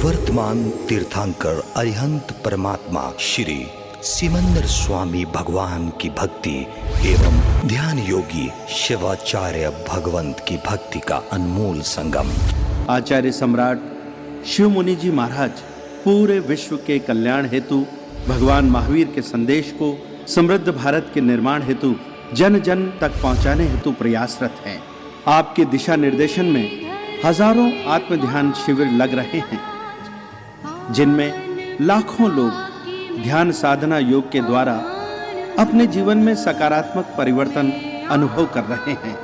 वर्तमान तीर्थंकर अरिहंत परमात्मा श्री सिमंदर स्वामी भगवान की भक्ति एवं ध्यान योगी शिवाचार्य भगवंत की भक्ति का अनमोल संगम। आचार्य सम्राट शिव मुनि जी महाराज पूरे विश्व के कल्याण हेतु भगवान महावीर के संदेश को समृद्ध भारत के निर्माण हेतु जन जन तक पहुंचाने हेतु प्रयासरत हैं। आपके दिशा निर्देशन में हजारों आत्म ध्यान शिविर लग रहे हैं, जिनमें लाखों लोग ध्यान साधना योग के द्वारा अपने जीवन में सकारात्मक परिवर्तन अनुभव कर रहे हैं।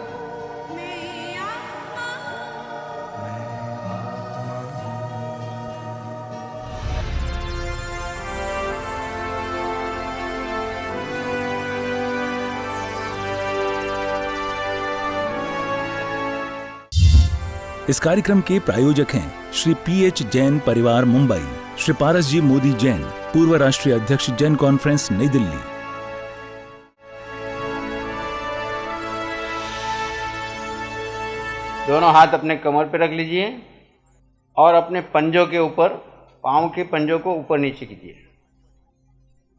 इस कार्यक्रम के प्रायोजक हैं श्री पीएच जैन परिवार मुंबई, श्री पारस जी मोदी जैन, पूर्व राष्ट्रीय अध्यक्ष जैन कॉन्फ्रेंस नई दिल्ली। दोनों हाथ अपने कमर पे रख लीजिए और अपने पंजों के ऊपर, पांव के पंजों को ऊपर नीचे कीजिए।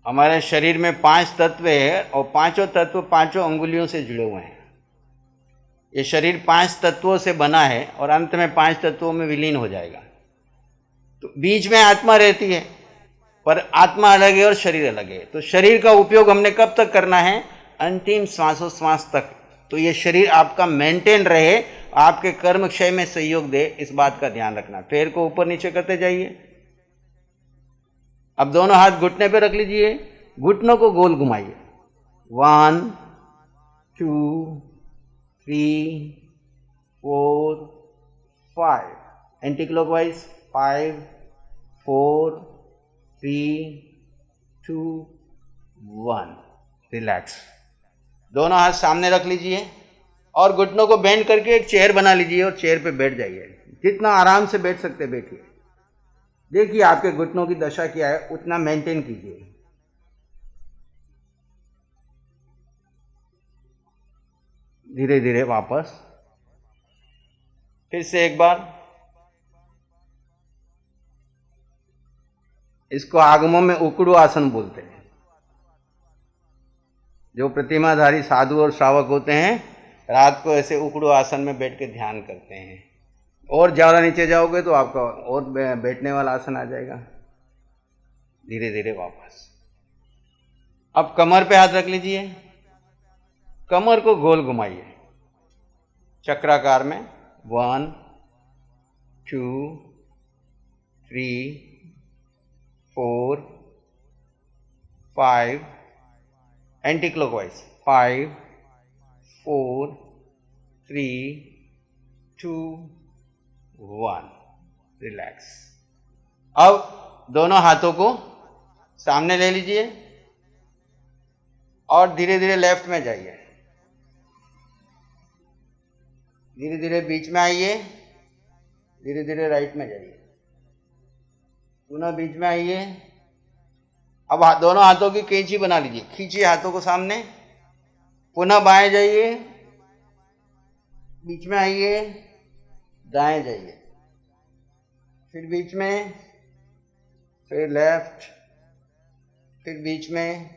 हमारे शरीर में 5 तत्व है और पांचों तत्व 5 अंगुलियों से जुड़े हुए हैं। ये शरीर 5 तत्वों से बना है और अंत में 5 तत्वों में विलीन हो जाएगा। तो बीच में आत्मा रहती है, पर आत्मा अलग है और शरीर अलग है। तो शरीर का उपयोग हमने कब तक करना है? अंतिम श्वासोश्वास तक। तो ये शरीर आपका मेंटेन रहे, आपके कर्म क्षय में सहयोग दे, इस बात का ध्यान रखना। पैर को ऊपर नीचे करते जाइए। अब दोनों हाथ घुटने पे रख लीजिए, घुटनों को गोल घुमाइए। 1 2 3 4 5 एंटी क्लॉकवाइज 5 4 3 2 1। रिलैक्स। दोनों हाथ सामने रख लीजिए और घुटनों को बेंड करके एक चेयर बना लीजिए और चेयर पे बैठ जाइए। जितना आराम से बैठ सकते बैठिए। देखिए आपके घुटनों की दशा क्या है, उतना मेंटेन कीजिए। धीरे धीरे वापस, फिर से एक बार। इसको आगमों में उकड़ू आसन बोलते हैं। जो प्रतिमाधारी साधु और श्रावक होते हैं, रात को ऐसे उकड़ू आसन में बैठ के ध्यान करते हैं। और ज़्यादा नीचे जाओगे तो आपका और बैठने वाला आसन आ जाएगा। धीरे धीरे वापस। अब कमर पे हाथ रख लीजिए, कमर को गोल घुमाइए चक्राकार में। 1 2 3 4 5 एंटी क्लॉकवाइज 5 4 3 2 1। रिलैक्स। अब दोनों हाथों को सामने ले लीजिए और धीरे धीरे लेफ्ट में जाइए। धीरे धीरे बीच में आइए, धीरे धीरे राइट में जाइए, पुनः बीच में आइए। अब दोनों हाथों की कैंची बना लीजिए, खींचिए हाथों को सामने, पुनः बाएं जाइए, बीच में आइए, दाएं जाइए, फिर बीच में, फिर लेफ्ट, फिर बीच में,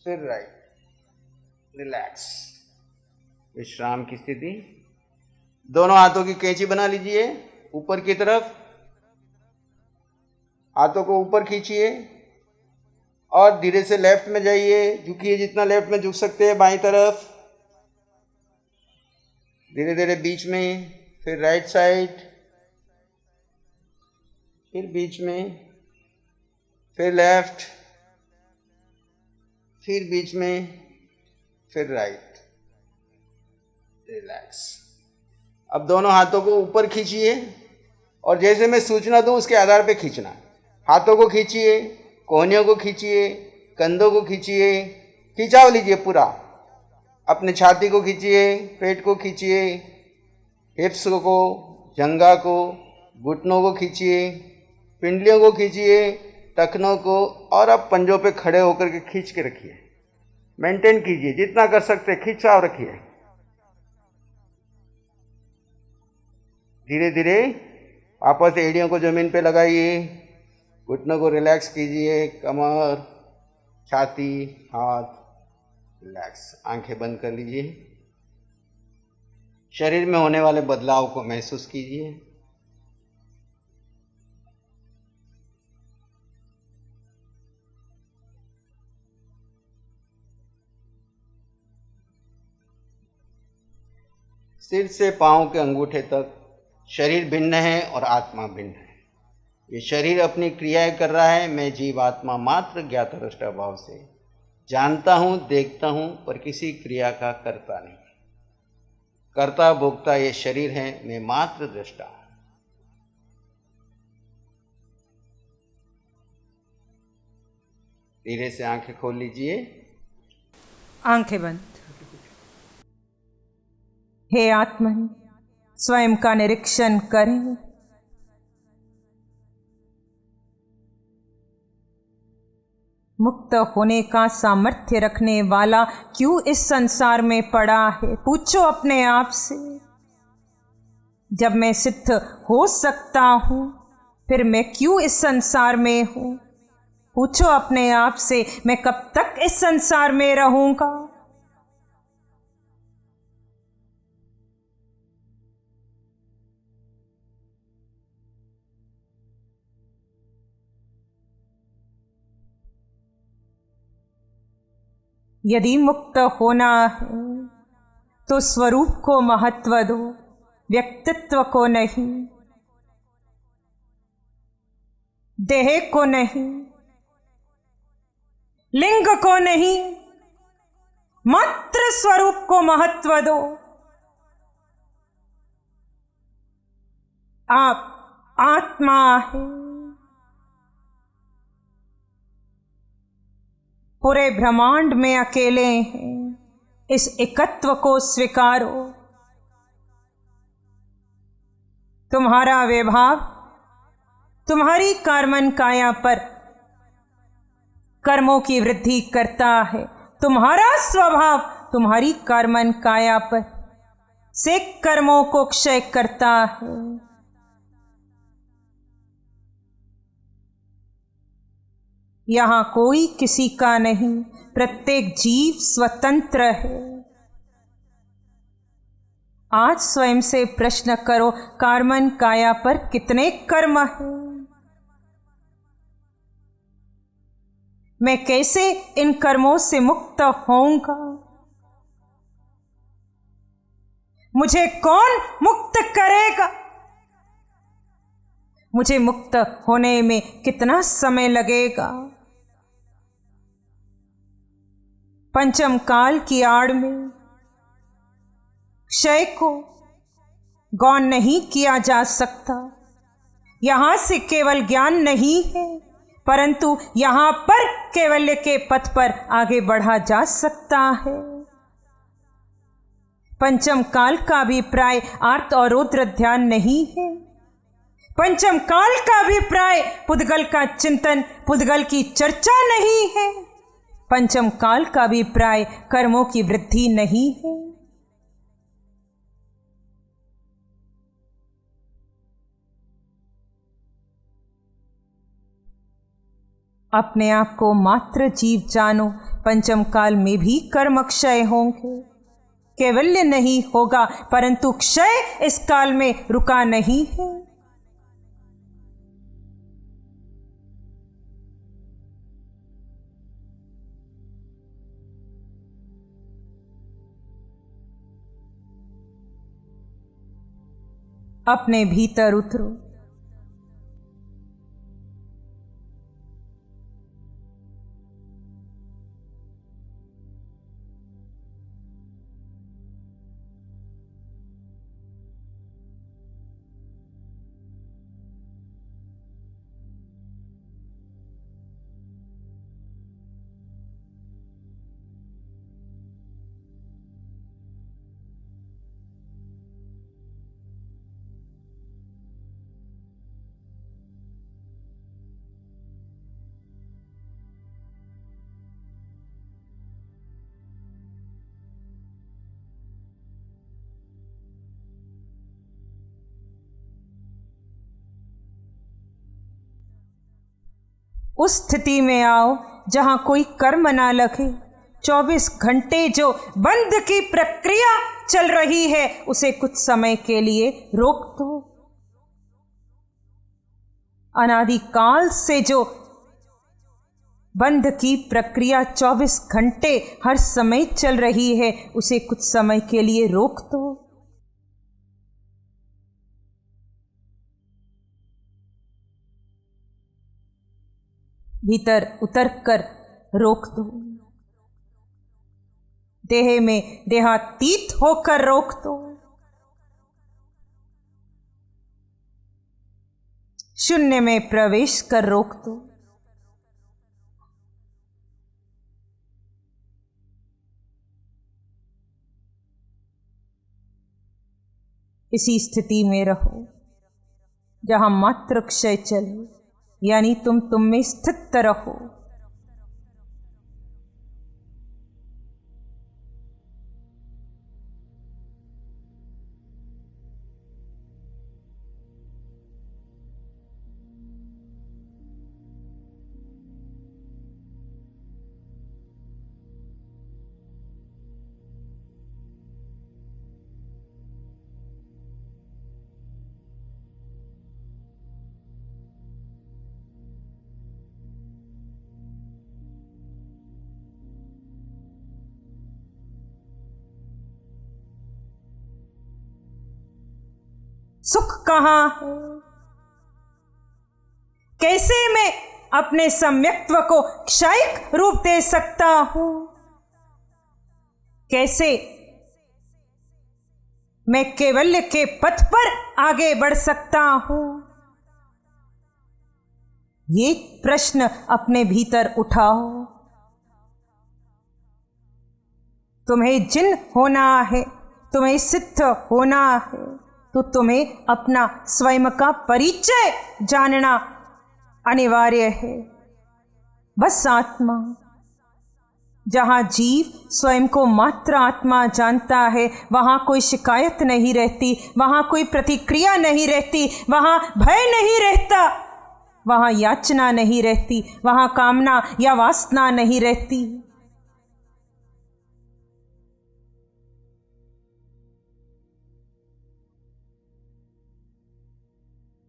फिर राइट। रिलैक्स। विश्राम की स्थिति। दोनों हाथों की कैंची बना लीजिए ऊपर की तरफ। हाथों को ऊपर खींचिए और धीरे से लेफ्ट में जाइए। झुकिए जितना लेफ्ट में झुक सकते हैं, बाईं तरफ। धीरे धीरे बीच में, फिर राइट साइड, फिर बीच में, फिर लेफ्ट, फिर बीच में, फिर राइट। रिलैक्स। अब दोनों हाथों को ऊपर खींचिए और जैसे मैं सूचना दूं उसके आधार पे खींचना। हाथों को खींचिए, कोहनियों को खींचिए, कंधों को खींचिए, खिंचाव लीजिए पूरा। अपने छाती को खींचिए, पेट को खींचिए, हिप्स को, जंघा को, घुटनों को खींचिए, पिंडलियों को खींचिए, टखनों को, और अब पंजों पे खड़े होकर के खींच के रखिए। मेंटेन कीजिए जितना कर सकते, खिंचाव रखिए। धीरे धीरे वापस एड़ियों को ज़मीन पे लगाइए, घुटनों को रिलैक्स कीजिए, कमर, छाती, हाथ रिलैक्स, आंखें बंद कर लीजिए। शरीर में होने वाले बदलाव को महसूस कीजिए। सिर से पांव के अंगूठे तक शरीर भिन्न है और आत्मा भिन्न है। ये शरीर अपनी क्रियाएं कर रहा है, मैं जीव आत्मा मात्र ज्ञात दृष्टा भाव से जानता हूं, देखता हूं, पर किसी क्रिया का करता नहीं। कर्ता भोक्ता ये शरीर है, मैं मात्र दृष्टा हूं। धीरे से आंखें खोल लीजिए। आंखें बंद। हे आत्मन, स्वयं का निरीक्षण करें। मुक्त होने का सामर्थ्य रखने वाला क्यों इस संसार में पड़ा है? पूछो अपने आप से। जब मैं सिद्ध हो सकता हूं, फिर मैं क्यों इस संसार में हूं? पूछो अपने आप से, मैं कब तक इस संसार में रहूंगा? यदि मुक्त होना है तो स्वरूप को महत्व दो, व्यक्तित्व को नहीं, देह को नहीं, लिंग को नहीं, मात्र स्वरूप को महत्व दो। आप आत्मा है। पूरे ब्रह्मांड में अकेले हैं। इस एकत्व को स्वीकारो। तुम्हारा विभाव तुम्हारी कर्मन काया पर कर्मों की वृद्धि करता है। तुम्हारा स्वभाव तुम्हारी कर्मन काया पर से कर्मों को क्षय करता है। यहां कोई किसी का नहीं, प्रत्येक जीव स्वतंत्र है। आज स्वयं से प्रश्न करो, कर्मन काया पर कितने कर्म हैं? मैं कैसे इन कर्मों से मुक्त होऊंगा? मुझे कौन मुक्त करेगा? मुझे मुक्त होने में कितना समय लगेगा? पंचम काल की आड़ में क्षय को गौण नहीं किया जा सकता। यहां से केवल ज्ञान नहीं है, परंतु यहां पर कैवल्य के पथ पर आगे बढ़ा जा सकता है। पंचम काल का अभिप्राय आर्त और रुद्र ध्यान नहीं है। पंचम काल का अभिप्राय पुद्गल का चिंतन, पुद्गल की चर्चा नहीं है। पंचम काल का अभिप्राय कर्मों की वृद्धि नहीं है। अपने आप को मात्र जीव जानो। पंचम काल में भी कर्म क्षय होंगे, कैवल्य नहीं होगा, परंतु क्षय इस काल में रुका नहीं है। अपने भीतर उतरो। उस स्थिति में आओ जहां कोई कर्म ना लगे। 24 घंटे जो बंध की प्रक्रिया चल रही है उसे कुछ समय के लिए रोक दो। अनादिकाल से जो बंध की प्रक्रिया 24 घंटे हर समय चल रही है उसे कुछ समय के लिए रोक दो। भीतर उतर कर रोक दो। देह में देहातीत होकर रोक दो। शून्य में प्रवेश कर रोक दो। इसी स्थिति में रहो जहां मात्र क्षय चले, यानी तुम में स्थित रहो। सुख कहाँ है? कैसे मैं अपने सम्यक्त्व को क्षयिक रूप दे सकता हूं? कैसे मैं कैवल्य के पथ पर आगे बढ़ सकता हूं? ये प्रश्न अपने भीतर उठाओ। तुम्हें जिन होना है, तुम्हें सिद्ध होना है, तो तुम्हें अपना स्वयं का परिचय जानना अनिवार्य है। बस आत्मा, जहाँ जीव स्वयं को मात्र आत्मा जानता है, वहाँ कोई शिकायत नहीं रहती, वहाँ कोई प्रतिक्रिया नहीं रहती, वहाँ भय नहीं रहता, वहाँ याचना नहीं रहती, वहाँ कामना या वासना नहीं रहती।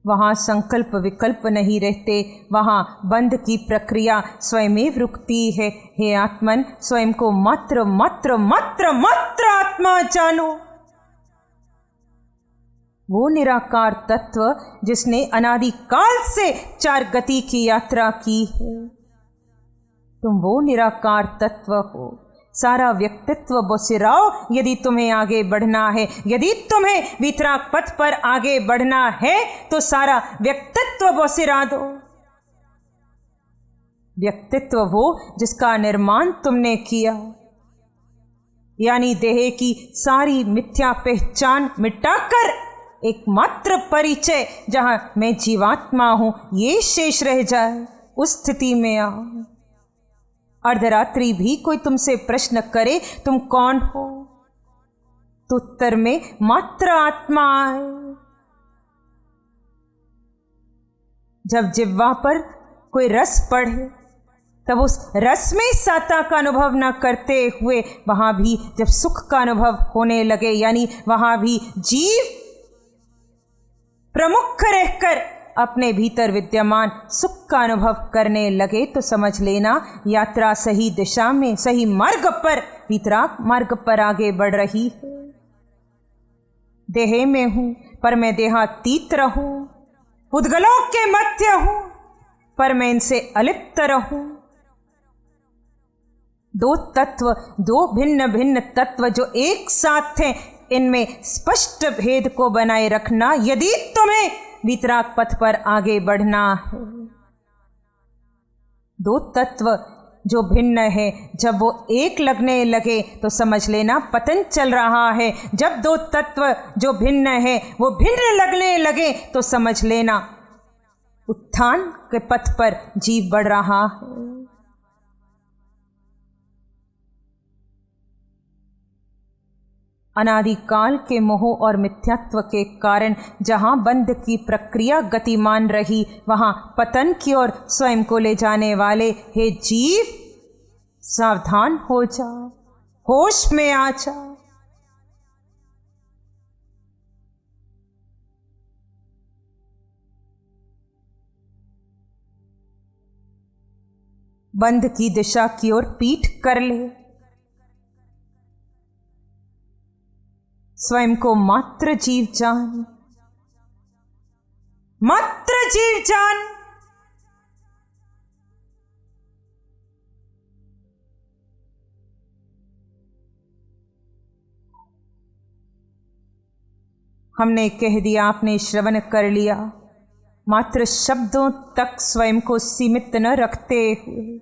वहाँ संकल्प विकल्प नहीं रहते, वहाँ बंध की प्रक्रिया स्वयमेव रुकती है। हे आत्मन, स्वयं को मात्र मात्र मात्र मात्र आत्मा जानो। वो निराकार तत्व जिसने अनादिकाल से 4 गति की यात्रा की है, तुम वो निराकार तत्व हो। सारा व्यक्तित्व बोसिराओ यदि तुम्हें आगे बढ़ना है। यदि तुम्हें वितराग पथ पर आगे बढ़ना है तो सारा व्यक्तित्व बोसिरा दो। व्यक्तित्व वो जिसका निर्माण तुमने किया, यानी देह की सारी मिथ्या पहचान मिटाकर एकमात्र परिचय जहां मैं जीवात्मा हूं ये शेष रह जाए, उस स्थिति में आओ। अर्धरात्रि भी कोई तुमसे प्रश्न करे तुम कौन हो, तो उत्तर में मात्र आत्मा आए। जब जिह्वा पर कोई रस पड़े तब उस रस में साता का अनुभव न करते हुए वहां भी जब सुख का अनुभव होने लगे, यानी वहां भी जीव प्रमुख रहकर अपने भीतर विद्यमान सुख का अनुभव करने लगे, तो समझ लेना यात्रा सही दिशा में, सही मार्ग पर, वितराग मार्ग पर आगे बढ़ रही है। देह में हूं पर मैं देहातीत रहूं, उद्गलों के मध्य हूं पर मैं इनसे अलिप्त रहूं। 2 तत्व, 2 भिन्न भिन्न तत्व जो एक साथ हैं, इनमें स्पष्ट भेद को बनाए रखना यदि तुम्हें वितराग पथ पर आगे बढ़ना है। 2 तत्व जो भिन्न है, जब वो एक लगने लगे तो समझ लेना पतन चल रहा है। जब 2 तत्व जो भिन्न है वो भिन्न लगने लगे तो समझ लेना उत्थान के पथ पर जीव बढ़ रहा है। अनादिकाल के मोह और मिथ्यात्व के कारण जहाँ बंध की प्रक्रिया गतिमान रही, वहाँ पतन की ओर स्वयं को ले जाने वाले हे जीव, सावधान हो जाओ, होश में आ जाओ। बंध की दिशा की ओर पीठ कर ले, स्वयं को मात्र जीव जान, मात्र जीव जान। हमने कह दिया, आपने श्रवण कर लिया। मात्र शब्दों तक स्वयं को सीमित न रखते हुए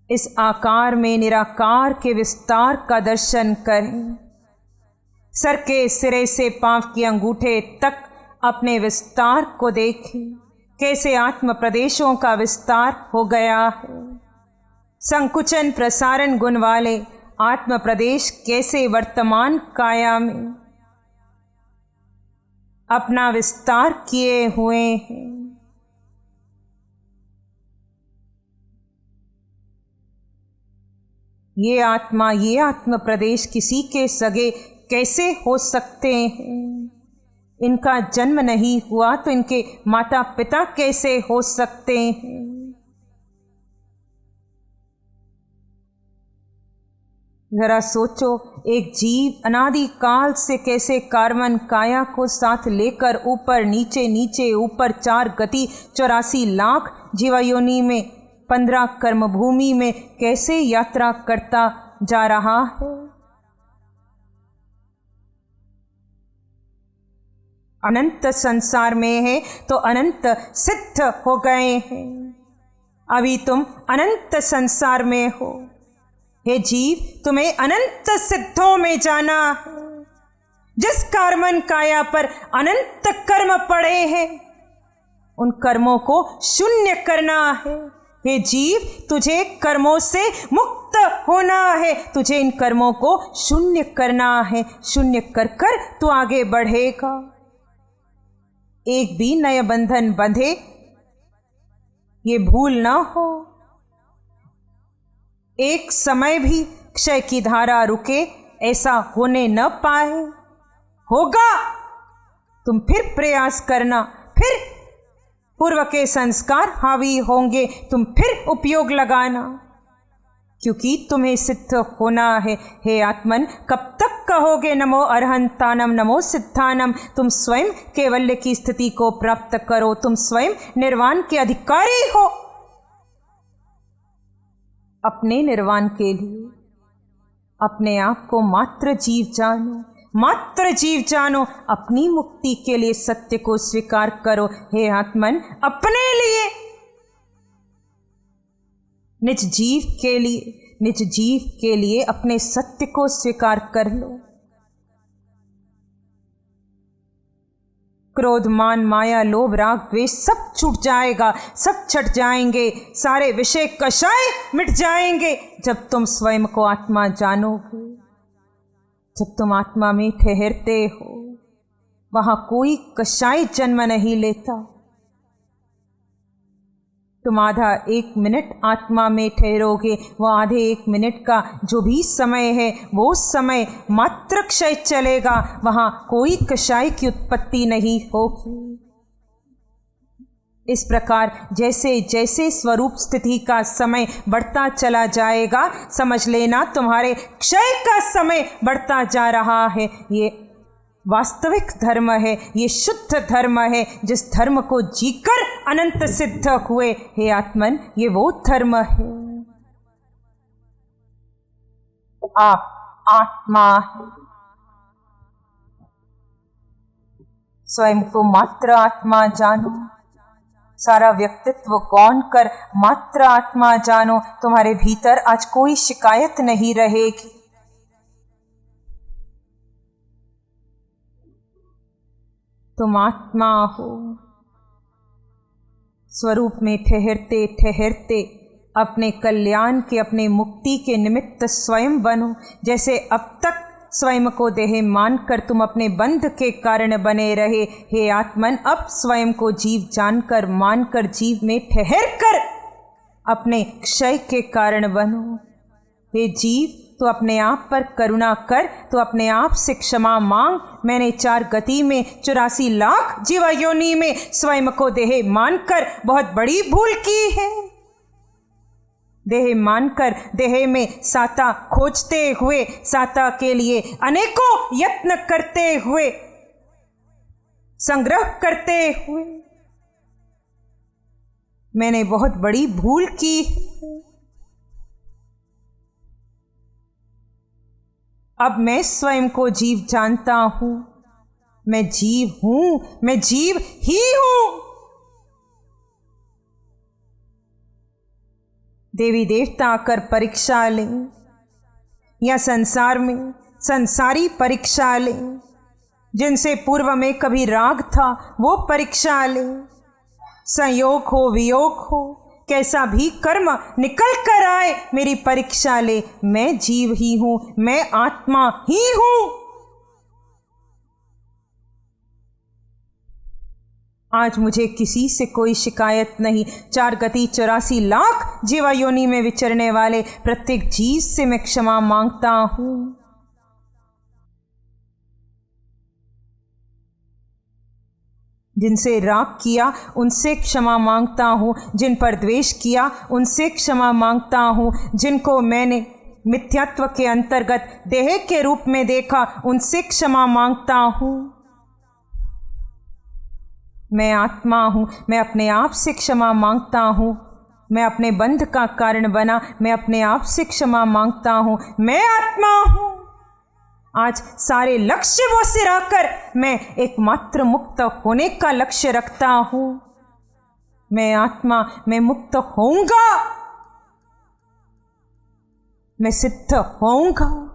इस आकार में निराकार के विस्तार का दर्शन करें। सर के सिरे से पांव के अंगूठे तक अपने विस्तार को देखें, कैसे आत्म प्रदेशों का विस्तार हो गया है। संकुचन प्रसारण गुण वाले आत्म प्रदेश कैसे वर्तमान काया में अपना विस्तार किए हुए हैं। ये आत्मा, ये आत्म प्रदेश किसी के सगे कैसे हो सकते हैं? इनका जन्म नहीं हुआ तो इनके माता पिता कैसे हो सकते हैं? जरा सोचो, एक जीव अनादि काल से कैसे कार्बन काया को साथ लेकर ऊपर नीचे, नीचे ऊपर 4 गति 84 लाख जीवायोनि में 15 कर्म भूमि में कैसे यात्रा करता जा रहा है। अनंत संसार में है तो अनंत सिद्ध हो गए हैं। अभी तुम अनंत संसार में हो। हे जीव, तुम्हें अनंत सिद्धों में जाना है। जिस कार्बन काया पर अनंत कर्म पड़े हैं, उन कर्मों को शून्य करना है। हे जीव, तुझे कर्मों से मुक्त होना है। तुझे इन कर्मों को शून्य करना है। शून्य कर कर तू आगे बढ़ेगा। एक भी नया बंधन बंधे ये भूल ना हो। एक समय भी क्षय की धारा रुके ऐसा होने न पाए। होगा, तुम फिर प्रयास करना, फिर पूर्व के संस्कार हावी होंगे, तुम फिर उपयोग लगाना, क्योंकि तुम्हें सिद्ध होना है। हे आत्मन, कब तक कहोगे नमो अरहंतानम, नमो सिद्धानम? तुम स्वयं कैवल्य की स्थिति को प्राप्त करो। तुम स्वयं निर्वाण के अधिकारी हो। अपने निर्वाण के लिए अपने आप को मात्र जीव जानो, मात्र जीव जानो। अपनी मुक्ति के लिए सत्य को स्वीकार करो। हे आत्मन, अपने लिए, निज जीव के लिए, निज जीव के लिए अपने सत्य को स्वीकार कर लो। क्रोध, मान, माया, लोभ, राग, द्वेष सब छूट जाएगा, सब छट जाएंगे। सारे विषय कषाय मिट जाएंगे जब तुम स्वयं को आत्मा जानोगे। जब तुम आत्मा में ठहरते हो, वहां कोई कषाय जन्म नहीं लेता। तुम आधा 1 मिनट आत्मा में ठहरोगे, वो आधे 1 मिनट का जो भी समय है वो समय मात्र क्षय चलेगा। वहाँ कोई कषाय की उत्पत्ति नहीं होगी। इस प्रकार जैसे जैसे स्वरूप स्थिति का समय बढ़ता चला जाएगा, समझ लेना तुम्हारे क्षय का समय बढ़ता जा रहा है। ये वास्तविक धर्म है, ये शुद्ध धर्म है, जिस धर्म को जीकर अनंत सिद्ध हुए। हे आत्मन, ये वो धर्म है। आप आत्मा है। स्वयं को मात्र आत्मा जानो। सारा व्यक्तित्व गौण कर मात्र आत्मा जानो। तुम्हारे भीतर आज कोई शिकायत नहीं रहेगी। तुम आत्मा हो। स्वरूप में ठहरते ठहरते अपने कल्याण के, अपने मुक्ति के निमित्त स्वयं बनो। जैसे अब तक स्वयं को देह मानकर तुम अपने बंध के कारण बने रहे। हे आत्मन, अब स्वयं को जीव जानकर मानकर जीव में ठहर कर अपने क्षय के कारण बनो। हे जीव, तो अपने आप पर करुणा कर, तो अपने आप से क्षमा मांग। मैंने 4 गति में 84 लाख जीवा योनि में स्वयं को देह मानकर बहुत बड़ी भूल की है। देह मानकर देह में साता खोजते हुए, साता के लिए अनेकों यत्न करते हुए, संग्रह करते हुए मैंने बहुत बड़ी भूल की। अब मैं स्वयं को जीव जानता हूं। मैं जीव हूं, मैं जीव ही हूं। देवी देवता आकर परीक्षा लें या संसार में संसारी परीक्षा लें, जिनसे पूर्व में कभी राग था वो परीक्षा लें। संयोग हो वियोग हो, कैसा भी कर्म निकल कर आए, मेरी परीक्षा ले। मैं जीव ही हूं, मैं आत्मा ही हूं। आज मुझे किसी से कोई शिकायत नहीं। 4 गति 84 लाख जीवा योनि में विचरने वाले प्रत्येक जीव से मैं क्षमा मांगता हूं। जिनसे राग किया उनसे क्षमा मांगता हूँ, जिन पर द्वेष किया उनसे क्षमा मांगता हूँ, जिनको मैंने मिथ्यात्व के अंतर्गत देह के रूप में देखा उनसे क्षमा मांगता हूँ। मैं आत्मा हूँ, मैं अपने आप से क्षमा मांगता हूँ। मैं अपने बंध का कारण बना, मैं अपने आप से क्षमा मांगता हूँ। मैं आत्मा हूँ। आज सारे लक्ष्य वो सिराकर मैं एकमात्र मुक्त होने का लक्ष्य रखता हूँ। मैं आत्मा, मैं मुक्त होऊंगा, मैं सिद्ध होऊंगा।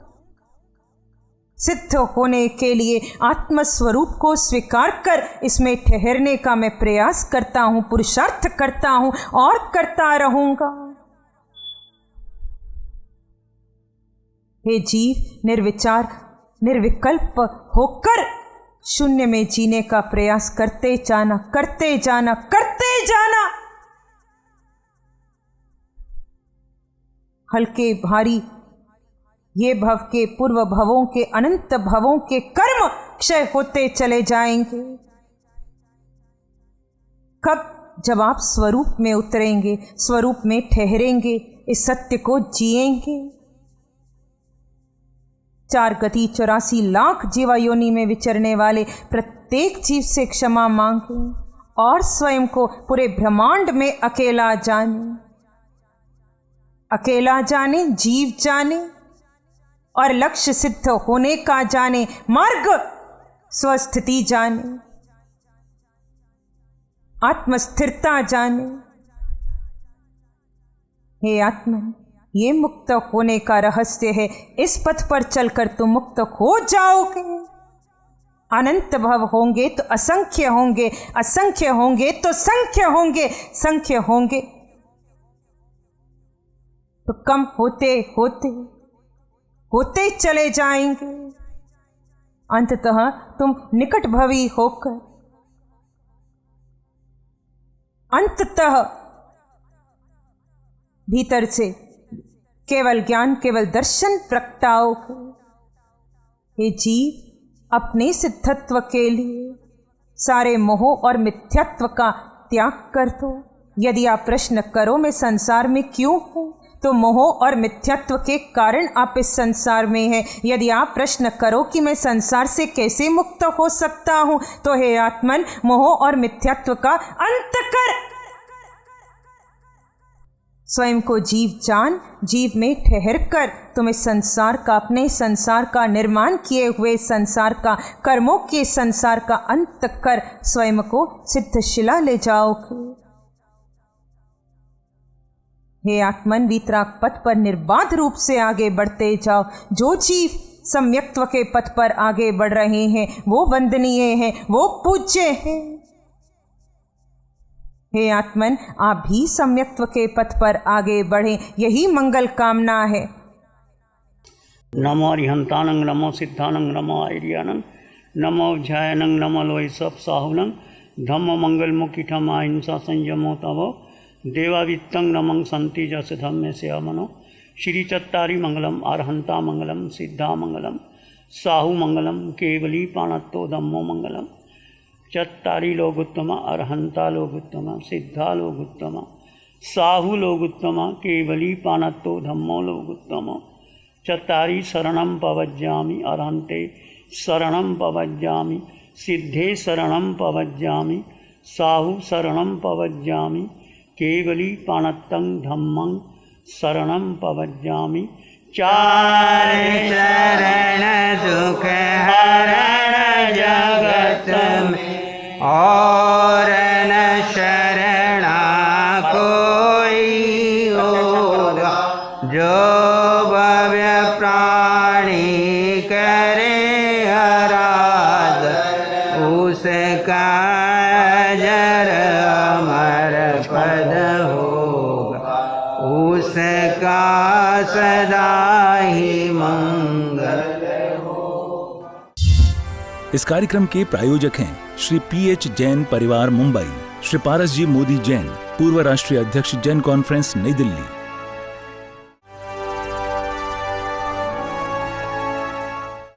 सिद्ध होने के लिए आत्मस्वरूप को स्वीकार कर इसमें ठहरने का मैं प्रयास करता हूँ, पुरुषार्थ करता हूँ और करता रहूंगा। हे जीव, निर्विचार निर्विकल्प होकर शून्य में जीने का प्रयास करते जाना, करते जाना, करते जाना। हल्के भारी ये भव के पूर्व भवों के अनंत भवों के कर्म क्षय होते चले जाएंगे। कब? जब आप स्वरूप में उतरेंगे, स्वरूप में ठहरेंगे, इस सत्य को जिएंगे। 4 गति 84 लाख जीवा योनि में विचरने वाले प्रत्येक जीव से क्षमा मांगे और स्वयं को पूरे ब्रह्मांड में अकेला जाने। अकेला जाने, जीव जाने और लक्ष्य सिद्ध होने का जाने, मार्ग स्वस्थिति जाने, आत्मस्थिरता जाने। हे आत्मन, ये मुक्त होने का रहस्य है। इस पथ पर चलकर तुम मुक्त हो जाओगे। अनंत भव होंगे तो असंख्य होंगे, असंख्य होंगे तो संख्य होंगे, संख्य होंगे तो कम होते होते होते चले जाएंगे। अंततः तुम निकट भवी होकर अंततः भीतर से केवल ज्ञान, केवल दर्शन प्रगटाओगे। हे जीव, अपने सिद्धत्व के लिए सारे मोह और मिथ्यात्व का त्याग कर दो। यदि आप प्रश्न करो मैं संसार में क्यों हूँ, तो मोह और मिथ्यात्व के कारण आप इस संसार में हैं। यदि आप प्रश्न करो कि मैं संसार से कैसे मुक्त हो सकता हूँ, तो हे आत्मन, मोह और मिथ्यात्व का अंत कर। स्वयं को जीव जान, जीव में ठहर कर तुम इस संसार का, अपने संसार का निर्माण किए हुए संसार का, कर्मों के संसार का अंत कर स्वयं को सिद्ध शिला ले जाओगे। हे आत्मन, वीतराग पथ पर निर्बाध रूप से आगे बढ़ते जाओ। जो जीव सम्यक्त्व के पथ पर आगे बढ़ रहे हैं वो वंदनीय हैं, वो पूज्य हैं। हे आत्मन, आप भी सम्यक्त्व के पथ पर आगे बढ़ें, यही मंगल कामना है। नमो अरिहंतानं नमो सिद्धानं नमो आर्यानं नमो ध्यानं नमो लोय सब साहुनं धम्म मंगल मुखिठम अहिंसा संयमो तवो देवावित्तं नमं संति जस धम्मे से अमनो श्री चत्तारी मंगलम अरहंता मंगलम सिद्धा मंगलम साहु मंगलम केवली पाणत्तो धम्मो मंगलम चत्तारी लोगुत्तम अरहंता लोगुत्तम सिद्धा लोगुत्तम साहु लोगुत्तम केवली पाणत्तो धम्मो लोगुत्तम चत्तारी शरणं पवज्जामि अरहन्ते शरणं पवज्जामि सिद्धे शरणं पवज्जामि साहु शरणं पवज्जामि केवली पाणत्तं धम्मं शरणं पवज्जामि चार शरण दुख हरण जगत में और न शरणा कोई होगा जो भव्य प्राणी करे आराध उसका अजर अमर पद होगा उसका सदा ही मंगल। इस कार्यक्रम के प्रायोजक हैं श्री पीएच जैन परिवार मुंबई, श्री पारस जी मोदी जैन, पूर्व राष्ट्रीय अध्यक्ष जैन कॉन्फ्रेंस नई दिल्ली।